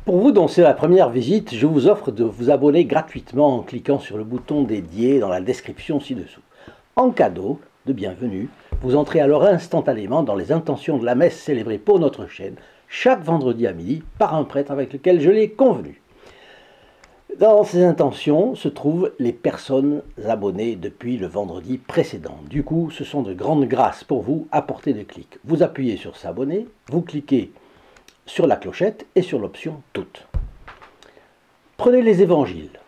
Pour vous dont c'est la première visite, je vous offre de vous abonner gratuitement en cliquant sur le bouton dédié dans la description ci-dessous. En cadeau de bienvenue, vous entrez alors instantanément dans les intentions de la messe célébrée pour notre chaîne chaque vendredi à midi par un prêtre avec lequel je l'ai convenu. Dans ces intentions se trouvent les personnes abonnées depuis le vendredi précédent. Du coup, ce sont de grandes grâces pour vous à portée de clic. Vous appuyez sur s'abonner, vous cliquez sur la clochette et sur l'option toutes. Prenez les évangiles.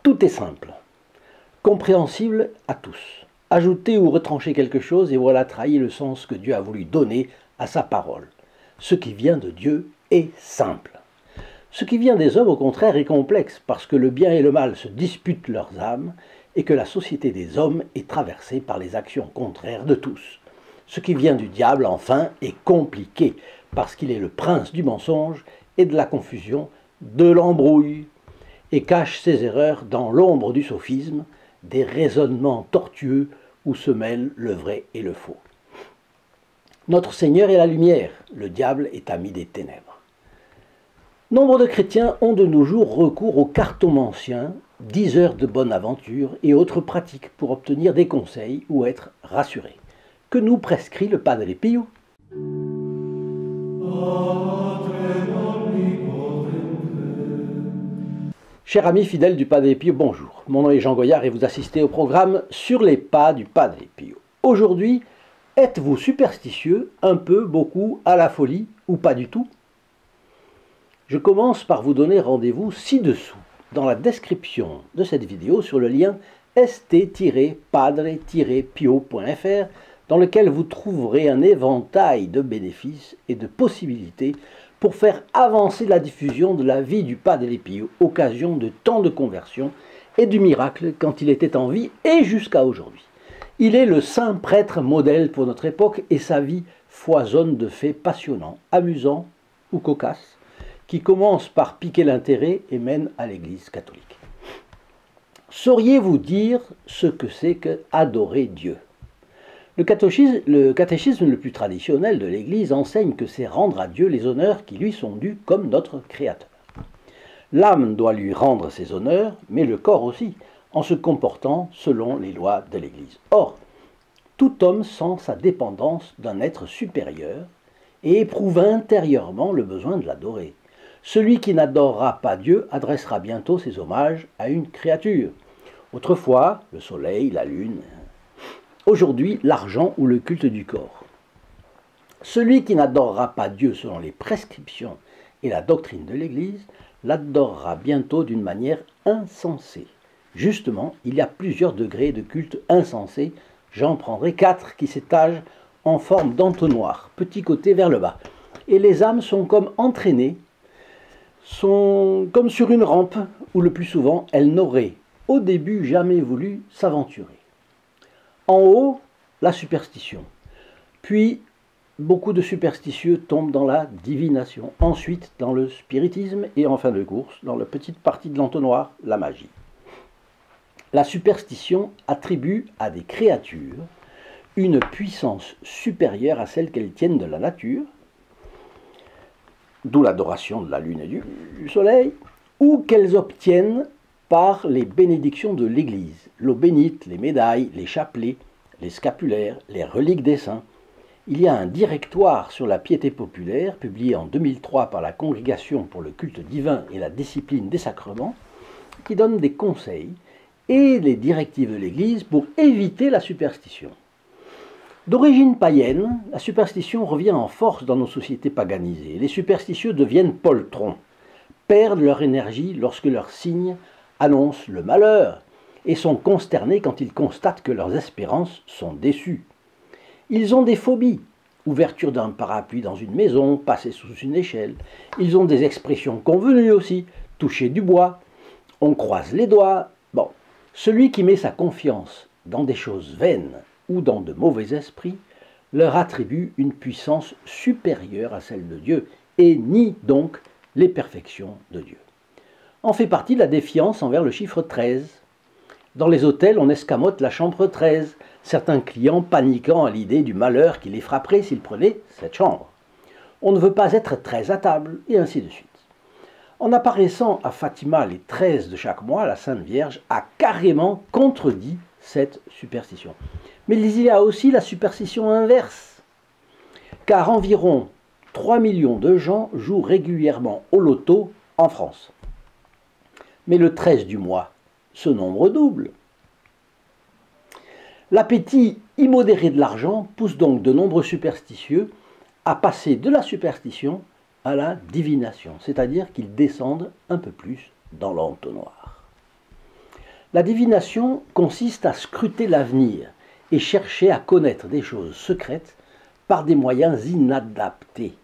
Tout est simple, compréhensible à tous. Ajoutez ou retranchez quelque chose et voilà trahi le sens que Dieu a voulu donner à sa parole. Ce qui vient de Dieu est simple. Ce qui vient des hommes, au contraire, est complexe, parce que le bien et le mal se disputent leurs âmes, et que la société des hommes est traversée par les actions contraires de tous. Ce qui vient du diable, enfin, est compliqué, parce qu'il est le prince du mensonge et de la confusion, de l'embrouille, et cache ses erreurs dans l'ombre du sophisme, des raisonnements tortueux où se mêlent le vrai et le faux. Notre Seigneur est la lumière, le diable est ami des ténèbres. Nombre de chrétiens ont de nos jours recours aux cartomanciens, 10 heures de bonne aventure et autres pratiques pour obtenir des conseils ou être rassurés. Que nous prescrit le Padre Pio? Chers amis fidèles du Padre Pio, bonjour. Mon nom est Jean Goyard et vous assistez au programme Sur les pas du Padre Pio. Aujourd'hui, êtes-vous superstitieux, un peu, beaucoup, à la folie ou pas du tout? Je commence par vous donner rendez-vous ci-dessous, dans la description de cette vidéo, sur le lien st-padre-pio.fr, dans lequel vous trouverez un éventail de bénéfices et de possibilités pour faire avancer la diffusion de la vie du Padre Pio, occasion de tant de conversions et du miracle quand il était en vie et jusqu'à aujourd'hui. Il est le saint prêtre modèle pour notre époque et sa vie foisonne de faits passionnants, amusants ou cocasses, qui commence par piquer l'intérêt et mène à l'Église catholique. Sauriez-vous dire ce que c'est que adorer Dieu? Le catéchisme le plus traditionnel de l'Église enseigne que c'est rendre à Dieu les honneurs qui lui sont dus comme notre Créateur. L'âme doit lui rendre ses honneurs, mais le corps aussi, en se comportant selon les lois de l'Église. Or, tout homme sent sa dépendance d'un être supérieur et éprouve intérieurement le besoin de l'adorer. Celui qui n'adorera pas Dieu adressera bientôt ses hommages à une créature. Autrefois, le soleil, la lune. Aujourd'hui, l'argent ou le culte du corps. Celui qui n'adorera pas Dieu selon les prescriptions et la doctrine de l'Église l'adorera bientôt d'une manière insensée. Justement, il y a plusieurs degrés de culte insensé. J'en prendrai 4 qui s'étagent en forme d'entonnoir, petit côté vers le bas. Et les âmes sont comme entraînées, sont comme sur une rampe où le plus souvent elles n'auraient au début jamais voulu s'aventurer. En haut, la superstition. Puis, beaucoup de superstitieux tombent dans la divination. Ensuite, dans le spiritisme et en fin de course, dans la petite partie de l'entonnoir, la magie. La superstition attribue à des créatures une puissance supérieure à celle qu'elles tiennent de la nature, d'où l'adoration de la lune et du soleil, ou qu'elles obtiennent par les bénédictions de l'Église, l'eau bénite, les médailles, les chapelets, les scapulaires, les reliques des saints. Il y a un directoire sur la piété populaire, publié en 2003 par la Congrégation pour le culte divin et la discipline des sacrements, qui donne des conseils et les directives de l'Église pour éviter la superstition. D'origine païenne, la superstition revient en force dans nos sociétés paganisées. Les superstitieux deviennent poltrons, perdent leur énergie lorsque leurs signes annoncent le malheur et sont consternés quand ils constatent que leurs espérances sont déçues. Ils ont des phobies, ouverture d'un parapluie dans une maison, passer sous une échelle. Ils ont des expressions convenues aussi, toucher du bois, on croise les doigts. Bon, celui qui met sa confiance dans des choses vaines ou dans de mauvais esprits, leur attribue une puissance supérieure à celle de Dieu et nie donc les perfections de Dieu. En fait partie la défiance envers le chiffre 13. Dans les hôtels, on escamote la chambre 13, certains clients paniquant à l'idée du malheur qui les frapperait s'ils prenaient cette chambre. On ne veut pas être 13 à table, et ainsi de suite. En apparaissant à Fatima les 13 de chaque mois, la Sainte Vierge a carrément contredit cette superstition. Mais il y a aussi la superstition inverse, car environ 3 millions de gens jouent régulièrement au loto en France. Mais le 13 du mois, ce nombre double. L'appétit immodéré de l'argent pousse donc de nombreux superstitieux à passer de la superstition à la divination, c'est-à-dire qu'ils descendent un peu plus dans l'entonnoir. La divination consiste à scruter l'avenir et chercher à connaître des choses secrètes par des moyens inadaptés,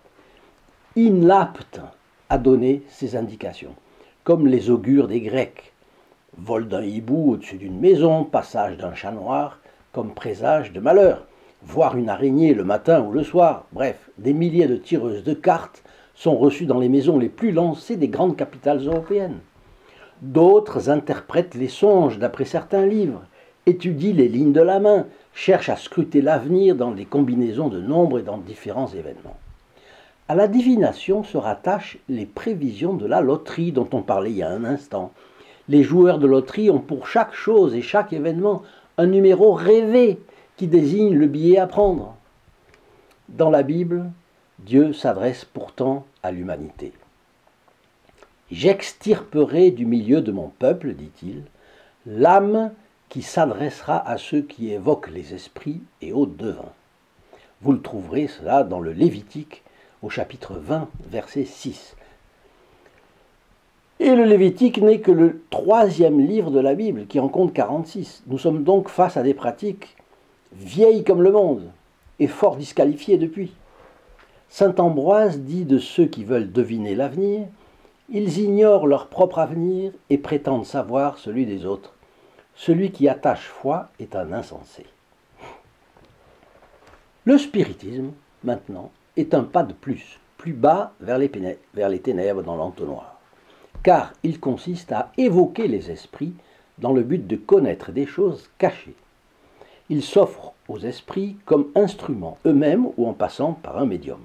inaptes à donner ces indications, comme les augures des Grecs, vol d'un hibou au-dessus d'une maison, passage d'un chat noir, comme présage de malheur, voir une araignée le matin ou le soir, bref, des milliers de tireuses de cartes sont reçues dans les maisons les plus lancées des grandes capitales européennes. D'autres interprètent les songes d'après certains livres, étudient les lignes de la main, cherchent à scruter l'avenir dans des combinaisons de nombres et dans différents événements. À la divination se rattachent les prévisions de la loterie dont on parlait il y a un instant. Les joueurs de loterie ont pour chaque chose et chaque événement un numéro rêvé qui désigne le billet à prendre. Dans la Bible, Dieu s'adresse pourtant à l'humanité. « J'extirperai du milieu de mon peuple, dit-il, l'âme qui s'adressera à ceux qui évoquent les esprits et aux devins. » Vous le trouverez cela dans le Lévitique au chapitre 20, verset 6. Et le Lévitique n'est que le 3e livre de la Bible, qui en compte 46. Nous sommes donc face à des pratiques vieilles comme le monde, et fort disqualifiées depuis. Saint Ambroise dit de ceux qui veulent deviner l'avenir, ils ignorent leur propre avenir et prétendent savoir celui des autres. Celui qui attache foi est un insensé. Le spiritisme, maintenant, est un pas de plus bas vers les ténèbres dans l'entonnoir. Car il consiste à évoquer les esprits dans le but de connaître des choses cachées. Il s'offre aux esprits comme instruments eux-mêmes ou en passant par un médium.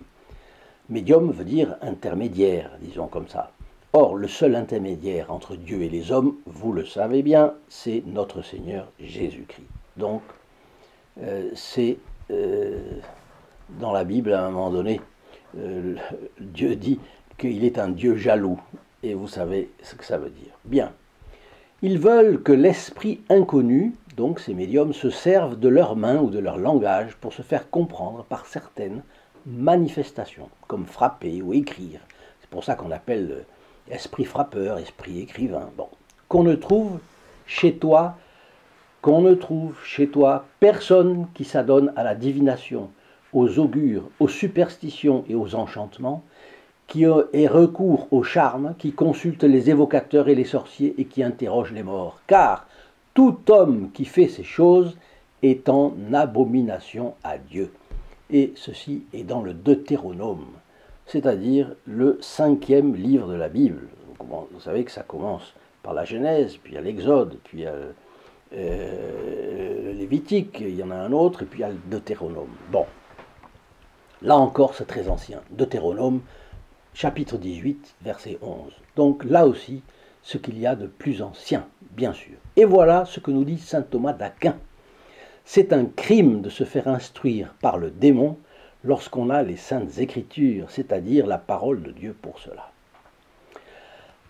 Médium veut dire intermédiaire, disons comme ça. Or, le seul intermédiaire entre Dieu et les hommes, vous le savez bien, c'est notre Seigneur Jésus-Christ. Donc, dans la Bible, à un moment donné, Dieu dit qu'il est un Dieu jaloux. Et vous savez ce que ça veut dire. Bien. Ils veulent que l'esprit inconnu, donc ces médiums, se servent de leurs mains ou de leur langage pour se faire comprendre par certaines manifestations, comme frapper ou écrire. C'est pour ça qu'on appelle esprit frappeur, esprit écrivain. Bon. Qu'on ne trouve chez toi personne qui s'adonne à la divination, aux augures, aux superstitions et aux enchantements, qui ait recours au charme, qui consulte les évocateurs et les sorciers et qui interroge les morts. Car tout homme qui fait ces choses est en abomination à Dieu. Et ceci est dans le Deutéronome, c'est-à-dire le 5e livre de la Bible. Vous savez que ça commence par la Genèse, puis il y a l'Exode, puis il y a le Lévitique, il y en a un autre, et puis il y a le Deutéronome. Bon, là encore c'est très ancien. Deutéronome, chapitre 18, verset 11. Donc là aussi, ce qu'il y a de plus ancien, bien sûr. Et voilà ce que nous dit saint Thomas d'Aquin. C'est un crime de se faire instruire par le démon lorsqu'on a les saintes écritures, c'est-à-dire la parole de Dieu pour cela.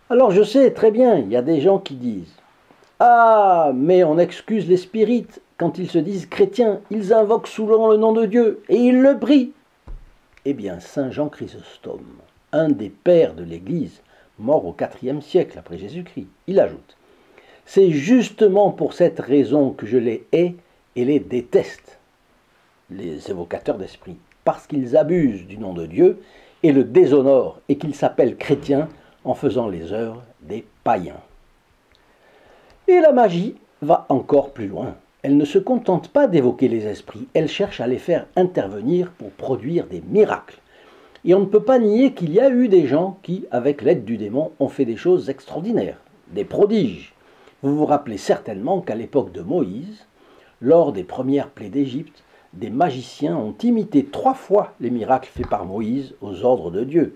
Alors je sais très bien, il y a des gens qui disent « Ah, mais on excuse les spirites quand ils se disent chrétiens, ils invoquent souvent le nom de Dieu et ils le prient. » Eh bien, saint Jean Chrysostome, un des pères de l'Église, mort au IVe siècle après Jésus-Christ, il ajoute « C'est justement pour cette raison que je les hais et les déteste, les évocateurs d'esprit, parce qu'ils abusent du nom de Dieu et le déshonorent et qu'ils s'appellent chrétiens en faisant les œuvres des païens. » Et la magie va encore plus loin. Elle ne se contente pas d'évoquer les esprits, elle cherche à les faire intervenir pour produire des miracles. Et on ne peut pas nier qu'il y a eu des gens qui, avec l'aide du démon, ont fait des choses extraordinaires, des prodiges. Vous vous rappelez certainement qu'à l'époque de Moïse, lors des premières plaies d'Égypte, des magiciens ont imité 3 fois les miracles faits par Moïse aux ordres de Dieu.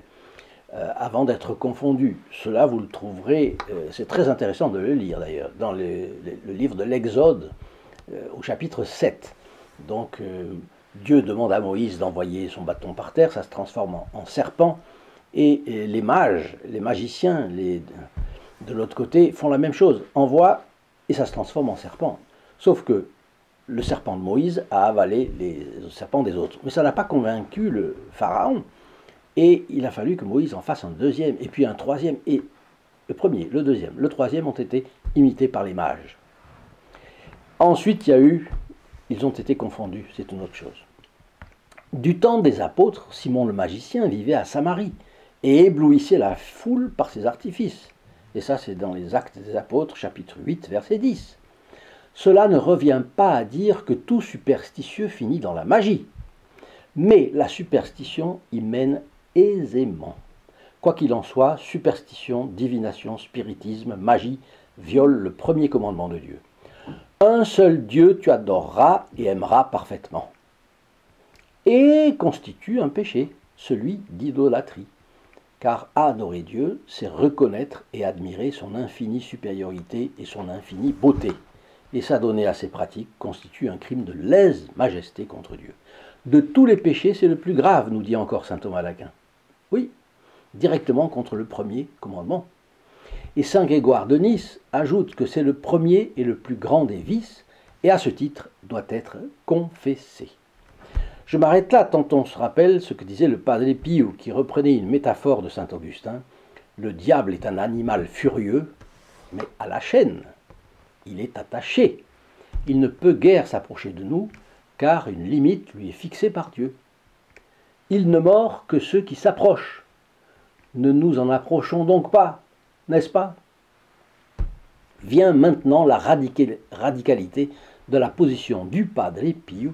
avant d'être confondus. Cela, vous le trouverez, c'est très intéressant de le lire d'ailleurs, dans le livre de l'Exode, au chapitre 7. Donc, Dieu demande à Moïse d'envoyer son bâton par terre, ça se transforme en serpent, et les mages, les magiciens, de l'autre côté, font la même chose, envoient, et ça se transforme en serpent. Sauf que le serpent de Moïse a avalé les serpents des autres. Mais ça n'a pas convaincu le Pharaon, et il a fallu que Moïse en fasse un deuxième, et puis un troisième, et le premier, le deuxième, le troisième ont été imités par les mages. Ensuite, ils ont été confondus, c'est une autre chose. Du temps des apôtres, Simon le magicien vivait à Samarie, et éblouissait la foule par ses artifices. Et ça, c'est dans les Actes des Apôtres, chapitre 8, verset 10. Cela ne revient pas à dire que tout superstitieux finit dans la magie, mais la superstition y mène aisément. Quoi qu'il en soit, superstition, divination, spiritisme, magie violent le premier commandement de Dieu. Un seul Dieu tu adoreras et aimeras parfaitement. Et constitue un péché, celui d'idolâtrie. Car adorer Dieu, c'est reconnaître et admirer son infinie supériorité et son infinie beauté. Et s'adonner à ces pratiques constitue un crime de lèse-majesté contre Dieu. De tous les péchés, c'est le plus grave, nous dit encore saint Thomas d'Aquin. Oui, directement contre le premier commandement. Et saint Grégoire de Nice ajoute que c'est le premier et le plus grand des vices, et à ce titre doit être confessé. Je m'arrête là, tant on se rappelle ce que disait le Padre Pio, qui reprenait une métaphore de saint Augustin. Le diable est un animal furieux, mais à la chaîne. Il est attaché. Il ne peut guère s'approcher de nous, car une limite lui est fixée par Dieu. Il ne mord que ceux qui s'approchent. Ne nous en approchons donc pas, n'est-ce pas? Vient maintenant la radicalité de la position du Padre Pio,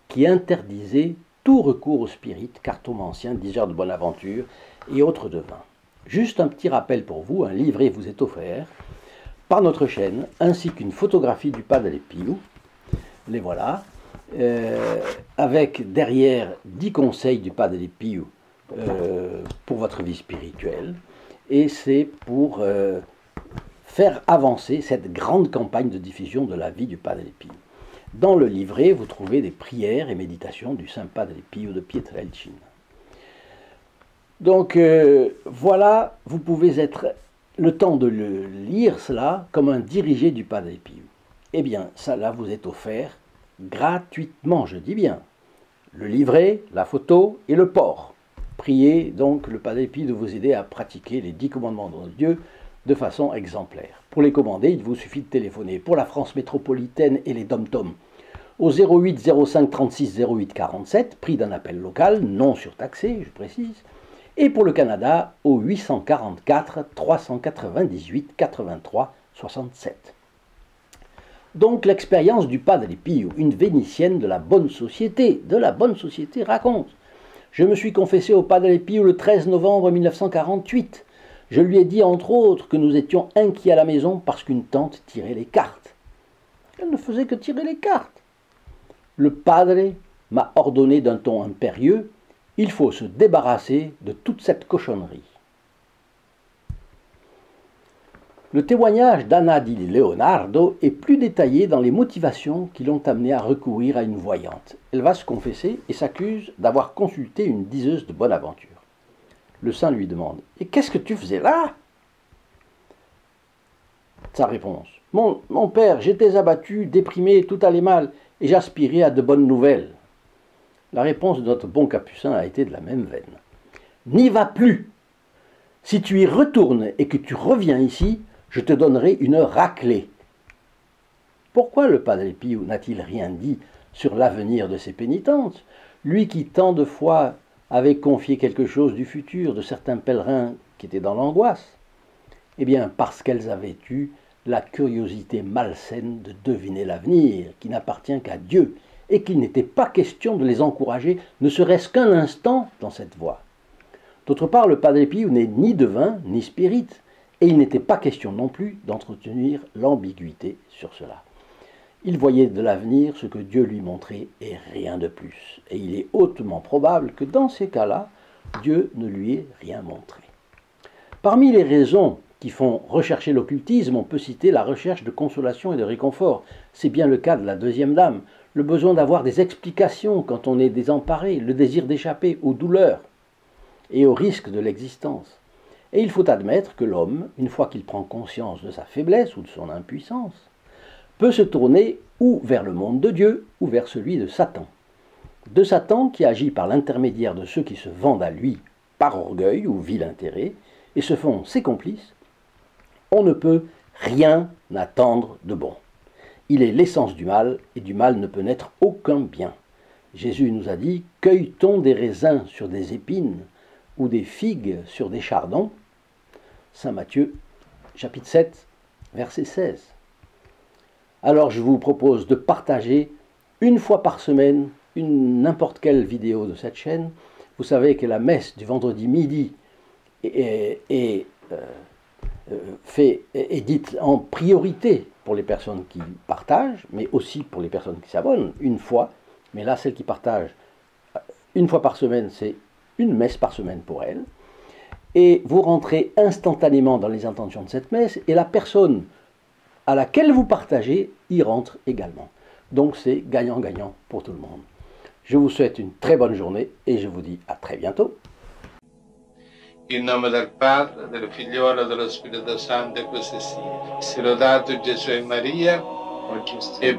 qui interdisait tout recours aux spirites, cartomanciens, diseurs de bonne aventure et autres devins. Juste un petit rappel pour vous, un livret vous est offert par notre chaîne, ainsi qu'une photographie du Padre Pio. Les voilà, avec derrière 10 conseils du Padre Pio pour votre vie spirituelle, et c'est pour faire avancer cette grande campagne de diffusion de la vie du Padre Pio. Dans le livret, vous trouvez des prières et méditations du Saint Padre Pio de Pietrelcina. Donc voilà, vous pouvez être le temps de le lire cela comme un dirigé du Padre Pio. Eh bien, ça là vous est offert gratuitement, je dis bien. Le livret, la photo et le port. Priez donc le Padre Pio de vous aider à pratiquer les 10 commandements de Dieu de façon exemplaire. Pour les commander, il vous suffit de téléphoner pour la France métropolitaine et les dom-toms au 08 05 36 08 47, prix d'un appel local, non surtaxé, je précise, et pour le Canada au 844 398 83 67. Donc l'expérience du Padre Pio, une vénitienne de la bonne société, raconte. Je me suis confessé au Padre Pio le 13 novembre 1948. Je lui ai dit entre autres que nous étions inquiets à la maison parce qu'une tante tirait les cartes. Elle ne faisait que tirer les cartes. Le padre m'a ordonné d'un ton impérieux, il faut se débarrasser de toute cette cochonnerie. Le témoignage d'Anna di Leonardo est plus détaillé dans les motivations qui l'ont amenée à recourir à une voyante. Elle va se confesser et s'accuse d'avoir consulté une diseuse de bonne aventure. Le saint lui demande « Et qu'est-ce que tu faisais là ?» Sa réponse « Mon père, j'étais abattu, déprimé, tout allait mal, et j'aspirais à de bonnes nouvelles. » La réponse de notre bon capucin a été de la même veine. « N'y va plus. Si tu y retournes et que tu reviens ici, je te donnerai une raclée. » Pourquoi le Padre Pio n'a-t-il rien dit sur l'avenir de ses pénitentes, lui qui tant de fois avait confié quelque chose du futur de certains pèlerins qui étaient dans l'angoisse? Eh bien, parce qu'elles avaient eu la curiosité malsaine de deviner l'avenir, qui n'appartient qu'à Dieu, et qu'il n'était pas question de les encourager, ne serait-ce qu'un instant, dans cette voie. D'autre part, le Padre Pio n'est ni devin, ni spirit, et il n'était pas question non plus d'entretenir l'ambiguïté sur cela. Il voyait de l'avenir ce que Dieu lui montrait et rien de plus. Et il est hautement probable que dans ces cas-là, Dieu ne lui ait rien montré. Parmi les raisons qui font rechercher l'occultisme, on peut citer la recherche de consolation et de réconfort. C'est bien le cas de la deuxième dame, le besoin d'avoir des explications quand on est désemparé, le désir d'échapper aux douleurs et aux risques de l'existence. Et il faut admettre que l'homme, une fois qu'il prend conscience de sa faiblesse ou de son impuissance, peut se tourner ou vers le monde de Dieu ou vers celui de Satan. De Satan qui agit par l'intermédiaire de ceux qui se vendent à lui par orgueil ou vil intérêt et se font ses complices. On ne peut rien attendre de bon. Il est l'essence du mal, et du mal ne peut naître aucun bien. Jésus nous a dit « Cueille-t-on des raisins sur des épines ou des figues sur des chardons ?» Saint Matthieu, chapitre 7, verset 16. Alors je vous propose de partager une fois par semaine n'importe quelle vidéo de cette chaîne. Vous savez que la messe du vendredi midi est dite en priorité pour les personnes qui partagent, mais aussi pour les personnes qui s'abonnent une fois. Mais là, celles qui partagent une fois par semaine, c'est une messe par semaine pour elles. Et vous rentrez instantanément dans les intentions de cette messe, et la personne à laquelle vous partagez y rentre également. Donc c'est gagnant-gagnant pour tout le monde. Je vous souhaite une très bonne journée et je vous dis à très bientôt. In nome del Padre, del Figliolo e dello Spirito Santo, e così sia. Sia lodato Gesù e Maria, e